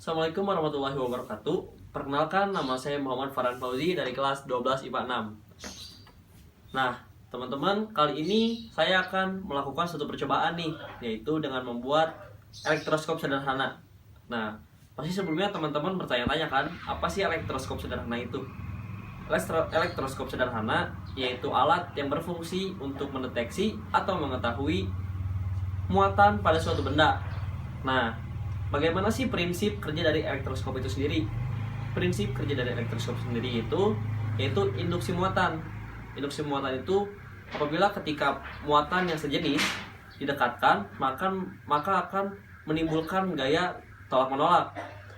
Assalamualaikum warahmatullahi wabarakatuh. Perkenalkan, nama saya Muhammad Farhan Fauzi dari kelas 12 IPA 6. Nah, teman-teman, kali ini saya akan melakukan suatu percobaan nih, yaitu dengan membuat elektroskop sederhana. Nah, pasti sebelumnya teman-teman bertanya-tanya kan, apa sih elektroskop sederhana itu? Elektroskop sederhana yaitu alat yang berfungsi untuk mendeteksi atau mengetahui muatan pada suatu benda. Nah, bagaimana sih prinsip kerja dari elektroskop itu sendiri? Prinsip kerja dari elektroskop sendiri itu yaitu induksi muatan. Induksi muatan itu apabila ketika muatan yang sejenis didekatkan, maka akan menimbulkan gaya tolak menolak.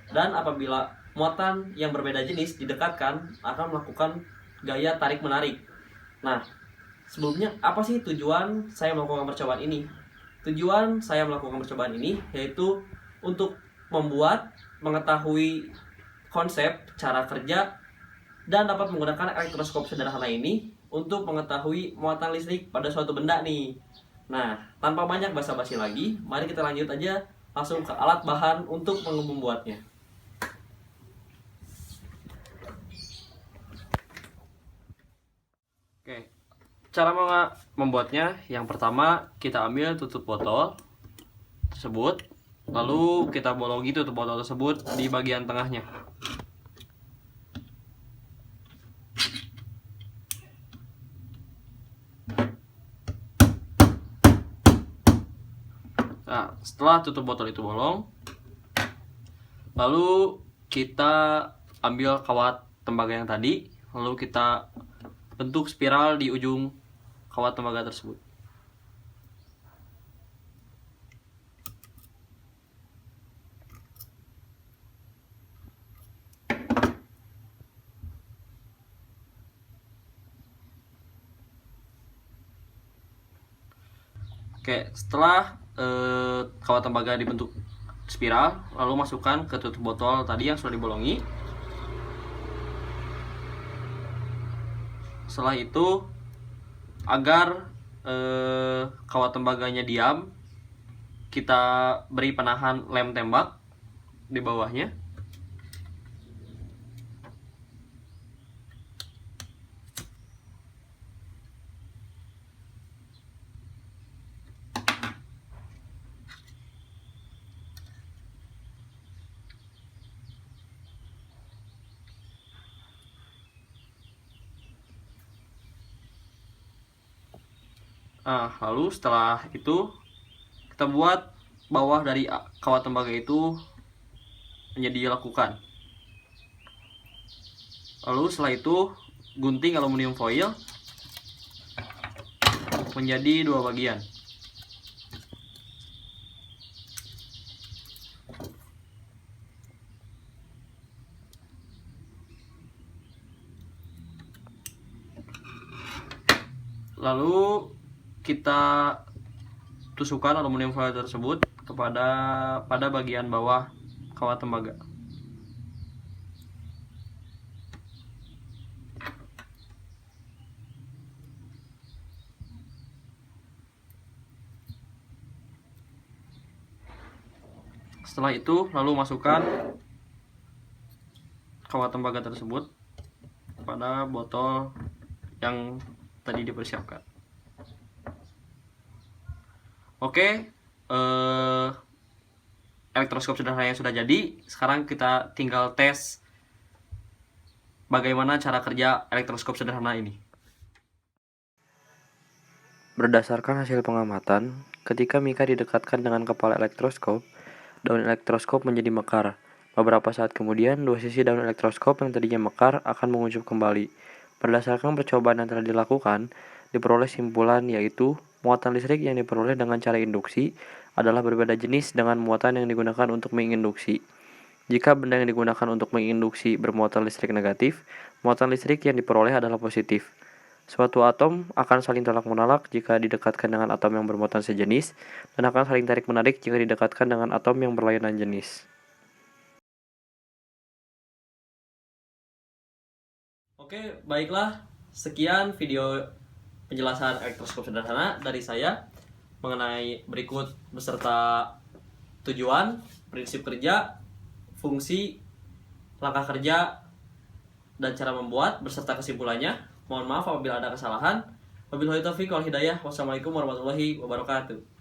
Dan apabila muatan yang berbeda jenis didekatkan, akan melakukan gaya tarik menarik. Nah, sebelumnya apa sih tujuan saya melakukan percobaan ini? Tujuan saya melakukan percobaan ini yaitu untuk mengetahui konsep, cara kerja, dan dapat menggunakan elektroskop sederhana ini untuk mengetahui muatan listrik pada suatu benda nih. Nah, tanpa banyak basa-basi lagi, mari kita lanjut aja langsung ke alat bahan untuk membuatnya. Oke, cara membuatnya, yang pertama kita ambil tutup botol tersebut, lalu kita bolongi tutup botol tersebut di bagian tengahnya. Nah, setelah tutup botol itu bolong, lalu kita ambil kawat tembaga yang tadi, lalu kita bentuk spiral di ujung kawat tembaga tersebut. Oke, setelah kawat tembaga dibentuk spiral, lalu masukkan ke tutup botol tadi yang sudah dibolongi. Setelah itu, agar kawat tembaganya diam, kita beri penahan lem tembak di bawahnya. Nah, lalu setelah itu kita buat bawah dari kawat tembaga itu menjadi lekukan. Lalu setelah itu gunting aluminium foil menjadi dua bagian. Lalu kita tusukkan aluminium foil tersebut pada bagian bawah kawat tembaga. Setelah itu lalu masukkan kawat tembaga tersebut pada botol yang tadi dipersiapkan. Oke, elektroskop sederhana yang sudah jadi. Sekarang kita tinggal tes bagaimana cara kerja elektroskop sederhana ini. Berdasarkan hasil pengamatan, ketika mika didekatkan dengan kepala elektroskop, daun elektroskop menjadi mekar. Beberapa saat kemudian, dua sisi daun elektroskop yang tadinya mekar akan menguncup kembali. Berdasarkan percobaan yang telah dilakukan, diperoleh simpulan yaitu muatan listrik yang diperoleh dengan cara induksi adalah berbeda jenis dengan muatan yang digunakan untuk menginduksi. Jika benda yang digunakan untuk menginduksi bermuatan listrik negatif, muatan listrik yang diperoleh adalah positif. Suatu atom akan saling tolak-menolak jika didekatkan dengan atom yang bermuatan sejenis, dan akan saling tarik-menarik jika didekatkan dengan atom yang berlainan jenis. Oke, baiklah. Sekian video penjelasan elektroskop sederhana dari saya mengenai berikut beserta tujuan, prinsip kerja, fungsi, langkah kerja, dan cara membuat beserta kesimpulannya. Mohon maaf apabila ada kesalahan. Wabillahi taufiq wal hidayah. Wassalamualaikum warahmatullahi wabarakatuh.